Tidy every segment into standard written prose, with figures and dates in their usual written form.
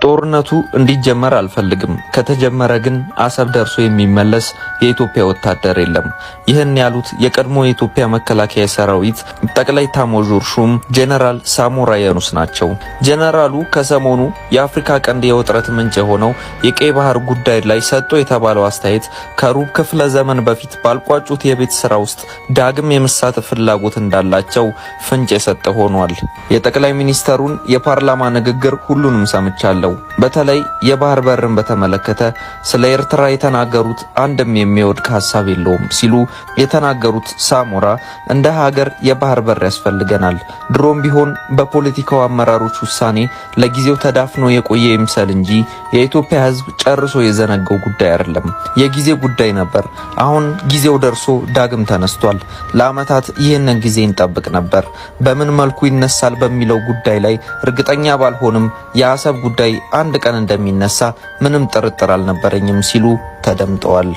ጦርነቱ እንዲጀመር አልፈልግም። ከተጀመረ ግን አሰብ ደርሶ የሚመለስ የኢትዮጵያ ወታደር የለም። ይህን ያሉት የቀድሞ የኢትዮጵያ መከላከያ ሰራዊት ጠቅላይ ኤታማዦር ሹም ጄኔራል ሳሞራ የኑስ ናቸው። ጄኔራሉ ከሰሞኑ የአፍሪካ ቀንድ የውጥረት ምንጭ የሆነው የቀይ ባህር ጉዳይ ላይ ሰጥቶ የተባለው አስተያየት ከሩብ ክፍለ ዘመን በፊት ባልቋጩት የቤት ስራ ውስጥ ዳግም የመሳተፍ ፍላጎት እንዳላቸው ፍንጭ የሰጠ ሆኗል። የጠቅላይ ሚኒስተሩን የፓርላማ ንግግር ሁሉንም ሰምቻለሁ። በተለይ የባህር በርን በተመለከተ ስለ ኤርትራ የተናገሩት አንድም የሚወድቅ ሐሳብ የለውም ሲሉ የተናገሩት ሳሞራ እንደ ሀገር የባህር በር ያስፈልገናል። ድሮም ቢሆን በፖለቲካው አመራሮች ውሳኔ ለጊዜው ተዳፍኖ የቆየ ይምሰል እንጂ የኢትዮጵያ ሕዝብ ጨርሶ የዘነገው ጉዳይ አይደለም። የጊዜ ጉዳይ ነበር። አሁን ጊዜው ደርሶ ዳግም ተነስቷል። ለዓመታት ይህንን ጊዜ እንጠብቅ ነበር። በምን መልኩ ይነሳል በሚለው ጉዳይ ላይ እርግጠኛ ባልሆንም የአሰብ ጉዳይ አንድ ቀን እንደሚነሳ ምንም ጥርጥር አልነበረኝም ሲሉ ተደምጠዋል።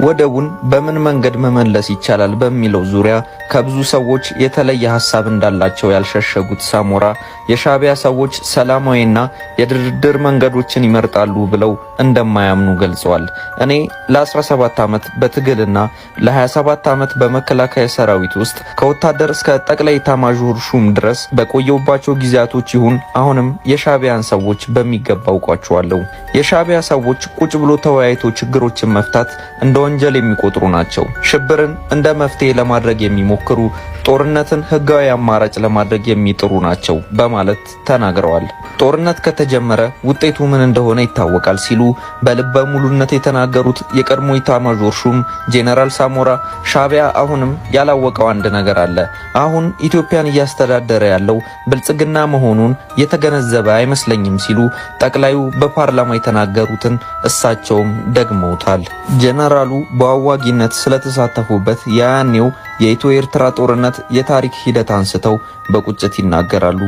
ወደቡን በምን መንገድ መመለስ ይቻላል በሚለው ዙሪያ ከብዙ ሰዎች የተለየ ሐሳብ እንዳላቸው ያልሸሸጉት ሳሞራ የሻዕቢያ ሰዎች ሰላማዊና የድርድር መንገዶችን ይመርጣሉ ብለው እንደማያምኑ ገልጸዋል። እኔ ለ17 ዓመት በትግልና ለ27 ዓመት በመከላከያ ሰራዊት ውስጥ ከወታደር እስከ ጠቅላይ ኤታማዦር ሹም ድረስ በቆየውባቸው ጊዜያቶች ይሁን አሁንም የሻዕቢያን ሰዎች በሚገባ አውቃቸዋለሁ። የሻዕቢያ ሰዎች ቁጭ ብሎ ተወያይቶ ችግሮችን መፍታት እንደ ወንጀል የሚቆጥሩ ናቸው። ሽብርን እንደ መፍትሄ ለማድረግ የሚሞክሩ፣ ጦርነትን ህጋዊ አማራጭ ለማድረግ የሚጥሩ ናቸው በማለት ተናግረዋል። ጦርነት ከተጀመረ ውጤቱ ምን እንደሆነ ይታወቃል ሲሉ በልበ ሙሉነት የተናገሩት የቀድሞ ኤታማዦር ሹም ጄኔራል ሳሞራ ሻዕቢያ አሁንም ያላወቀው አንድ ነገር አለ። አሁን ኢትዮጵያን እያስተዳደረ ያለው ብልጽግና መሆኑን የተገነዘበ አይመስለኝም ሲሉ ጠቅላዩ በፓርላማ የተናገሩትን እሳቸውም ደግመውታል። ጄኔራሉ በአዋጊነት ስለተሳተፉበት ያኔው የኢትዮ ኤርትራ ጦርነት የታሪክ ሂደት አንስተው በቁጭት ይናገራሉ።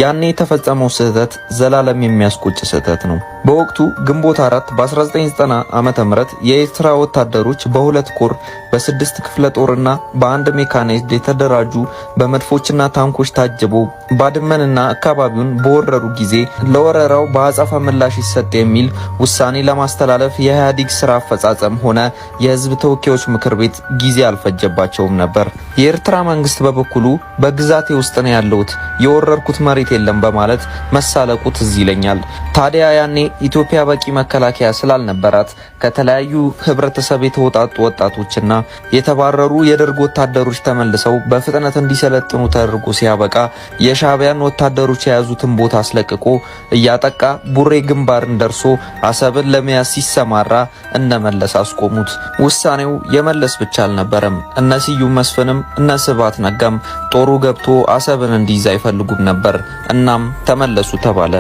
ያኔ የተፈጸመው ስህተት ዘላለም የሚያስቆጭ ስህተት ነው። በወቅቱ ግንቦት 4 በ1990 ዓመተ ምህረት የኤርትራ ወታደሮች በሁለት ኮር በ6 ክፍለ ጦርና በአንድ ሜካናይዝድ የተደራጁ በመድፎችና ታንኮች ታጅበው ባድመንና አካባቢውን በወረሩ ጊዜ ለወረራው በአጸፋ ምላሽ ይሰጥ የሚል ውሳኔ ለማስተላለፍ የኢህአዴግ ስራ አፈጻጸም ሆነ የህዝብ ተወካዮች ምክር ቤት ጊዜ አልፈጀባቸውም ነበር። የኤርትራ መንግስት በበኩሉ በግዛቴ ውስጥ ነው ያለውት የወረርኩት መሬት የለም በማለት መሳለቁ ትዝ ይለኛል። ታዲያ ያኔ ኢትዮጵያ በቂ መከላከያ ስላልነበራት ከተለያዩ ህብረተሰብ የተወጣጡ ወጣቶችና የተባረሩ የደርግ ወታደሮች ተመልሰው በፍጥነት እንዲሰለጥኑ ተደርጎ ሲያበቃ የሻዕቢያን ወታደሮች የያዙትን ቦታ አስለቅቆ እያጠቃ ቡሬ ግንባርን ደርሶ አሰብን ለመያዝ ሲሰማራ እነመለስ አስቆሙት። ውሳኔው የመለስ ብቻ አልነበረም። እነ ስዩም መስፍንም እነ ስብሃት ነጋም ጦሩ ገብቶ አሰብን እንዲይዝ አይፈልጉም ነበር። እናም ተመለሱ ተባለ።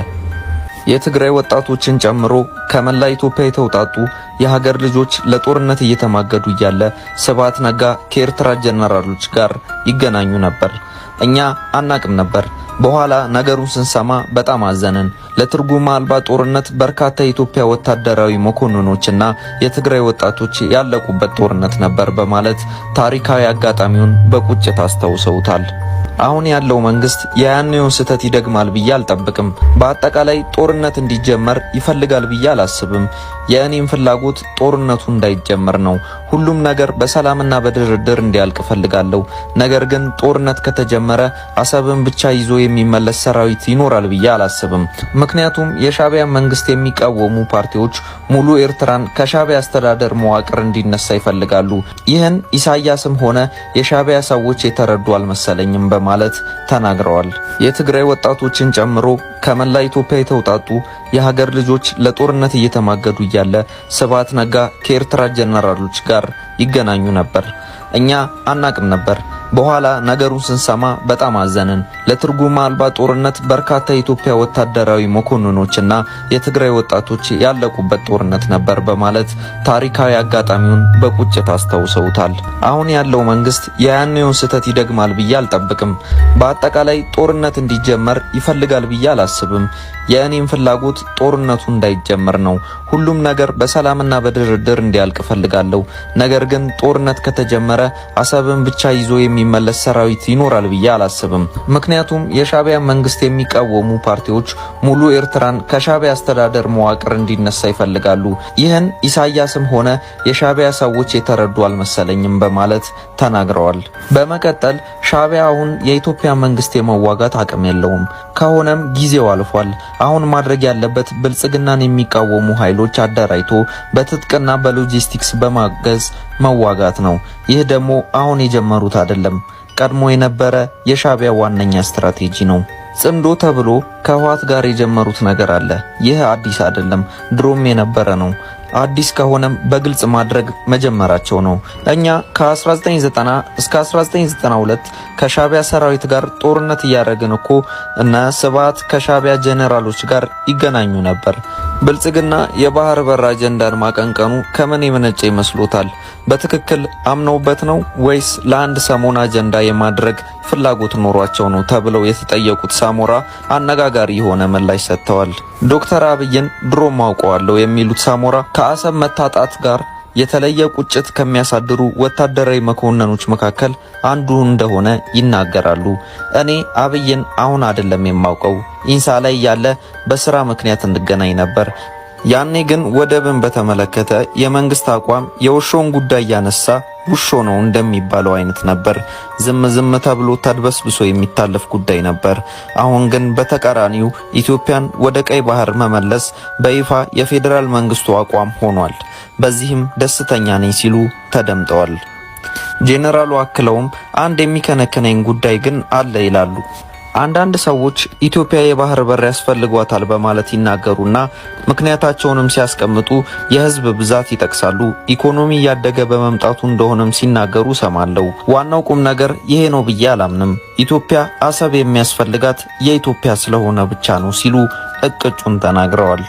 የትግራይ ወጣቶችን ጨምሮ ከመላ ኢትዮጵያ የተውጣጡ የሀገር ልጆች ለጦርነት እየተማገዱ እያለ ስብሃት ነጋ ከኤርትራ ጀነራሎች ጋር ይገናኙ ነበር። እኛ አናቅም ነበር። በኋላ ነገሩን ስንሰማ በጣም አዘንን። ለትርጉም አልባ ጦርነት በርካታ የኢትዮጵያ ወታደራዊ መኮንኖችና የትግራይ ወጣቶች ያለቁበት ጦርነት ነበር በማለት ታሪካዊ አጋጣሚውን በቁጭት አስታውሰውታል። አሁን ያለው መንግስት የያኔውን ስህተት ይደግማል ብዬ አልጠብቅም። በአጠቃላይ ጦርነት እንዲጀመር ይፈልጋል ብዬ አላስብም። የእኔም ፍላጎት ጦርነቱ እንዳይጀመር ነው። ሁሉም ነገር በሰላምና በድርድር እንዲያልቅ ፈልጋለሁ። ነገር ግን ጦርነት ከተጀመረ አሰብን ብቻ ይዞ የሚመለስ ሰራዊት ይኖራል ብዬ አላስብም። ምክንያቱም የሻዕቢያ መንግስት የሚቃወሙ ፓርቲዎች ሙሉ ኤርትራን ከሻዕቢያ አስተዳደር መዋቅር እንዲነሳ ይፈልጋሉ። ይህን ኢሳያስም ሆነ የሻዕቢያ ሰዎች የተረዱ አልመሰለኝም በማለት ተናግረዋል። የትግራይ ወጣቶችን ጨምሮ ከመላ ኢትዮጵያ የተውጣጡ የሀገር ልጆች ለጦርነት እየተማገዱ እያለ ስብሃት ነጋ ከኤርትራ ጀነራሎች ጋር ይገናኙ ነበር። እኛ አናቅም ነበር። በኋላ ነገሩን ስንሰማ በጣም አዘንን። ለትርጉም አልባ ጦርነት በርካታ የኢትዮጵያ ወታደራዊ መኮንኖችና የትግራይ ወጣቶች ያለቁበት ጦርነት ነበር በማለት ታሪካዊ አጋጣሚውን በቁጭት አስታውሰውታል። አሁን ያለው መንግስት የያኔውን ስህተት ይደግማል ብዬ አልጠብቅም። በአጠቃላይ ጦርነት እንዲጀመር ይፈልጋል ብዬ አላስብም። የእኔም ፍላጎት ጦርነቱ እንዳይጀመር ነው። ሁሉም ነገር በሰላምና በድርድር እንዲያልቅ ፈልጋለሁ። ነገር ግን ጦርነት ከተጀመረ አሰብን ብቻ ይዞ የሚመለስ ሰራዊት ይኖራል ብዬ አላስብም። ምክንያቱም የሻዕቢያ መንግስት የሚቃወሙ ፓርቲዎች ሙሉ ኤርትራን ከሻዕቢያ አስተዳደር መዋቅር እንዲነሳ ይፈልጋሉ። ይህን ኢሳያስም ሆነ የሻዕቢያ ሰዎች የተረዱ አልመሰለኝም በማለት ተናግረዋል። በመቀጠል ሻዕቢያ አሁን የኢትዮጵያ መንግስት የመዋጋት አቅም የለውም፣ ከሆነም ጊዜው አልፏል። አሁን ማድረግ ያለበት ብልጽግናን የሚቃወሙ ኃይሎች አደራጅቶ በትጥቅና በሎጂስቲክስ በማገዝ መዋጋት ነው። ይህ ደግሞ አሁን የጀመሩት አይደለም፣ ቀድሞ የነበረ የሻዕቢያ ዋነኛ ስትራቴጂ ነው። ጽምዶ ተብሎ ከህወሓት ጋር የጀመሩት ነገር አለ። ይህ አዲስ አይደለም፣ ድሮም የነበረ ነው። አዲስ ከሆነም በግልጽ ማድረግ መጀመራቸው ነው። እኛ ከ1990 እስከ 1992 ከሻዕቢያ ሰራዊት ጋር ጦርነት እያደረግን እኮ እነ ስብሃት ከሻዕቢያ ጄኔራሎች ጋር ይገናኙ ነበር። ብልጽግና የባህር በር አጀንዳን ማቀንቀኑ ከምን የመነጨ ይመስሎታል? በትክክል አምነውበት ነው ወይስ ለአንድ ሰሞን አጀንዳ የማድረግ ፍላጎት ኖሯቸው ነው ተብለው የተጠየቁት ሳሞራ አነጋጋሪ የሆነ ምላሽ ሰጥተዋል። ዶክተር አብይን ድሮም አውቀዋለሁ የሚሉት ሳሞራ ከአሰብ መታጣት ጋር የተለየ ቁጭት ከሚያሳድሩ ወታደራዊ መኮንኖች መካከል አንዱ እንደሆነ ይናገራሉ። እኔ አብይን አሁን አይደለም የማውቀው፣ ኢንሳ ላይ ያለ በስራ ምክንያት እንገናኝ ነበር። ያኔ ግን ወደብን በተመለከተ የመንግስት አቋም የውሾን ጉዳይ ያነሳ ውሾ ነው እንደሚባለው አይነት ነበር። ዝም ተብሎ ተድበስብሶ የሚታለፍ ጉዳይ ነበር። አሁን ግን በተቃራኒው ኢትዮጵያን ወደ ቀይ ባህር መመለስ በይፋ የፌዴራል መንግስቱ አቋም ሆኗል። በዚህም ደስተኛ ነኝ ሲሉ ተደምጠዋል። ጄኔራሉ አክለውም አንድ የሚከነከነኝ ጉዳይ ግን አለ ይላሉ። አንዳንድ ሰዎች ኢትዮጵያ የባህር በር ያስፈልጓታል በማለት ይናገሩና ምክንያታቸውንም ሲያስቀምጡ የህዝብ ብዛት ይጠቅሳሉ። ኢኮኖሚ እያደገ በመምጣቱ እንደሆነም ሲናገሩ ሰማለው። ዋናው ቁም ነገር ይሄ ነው ብዬ አላምንም። ኢትዮጵያ አሰብ የሚያስፈልጋት የኢትዮጵያ ስለሆነ ብቻ ነው ሲሉ እቅጩን ተናግረዋል።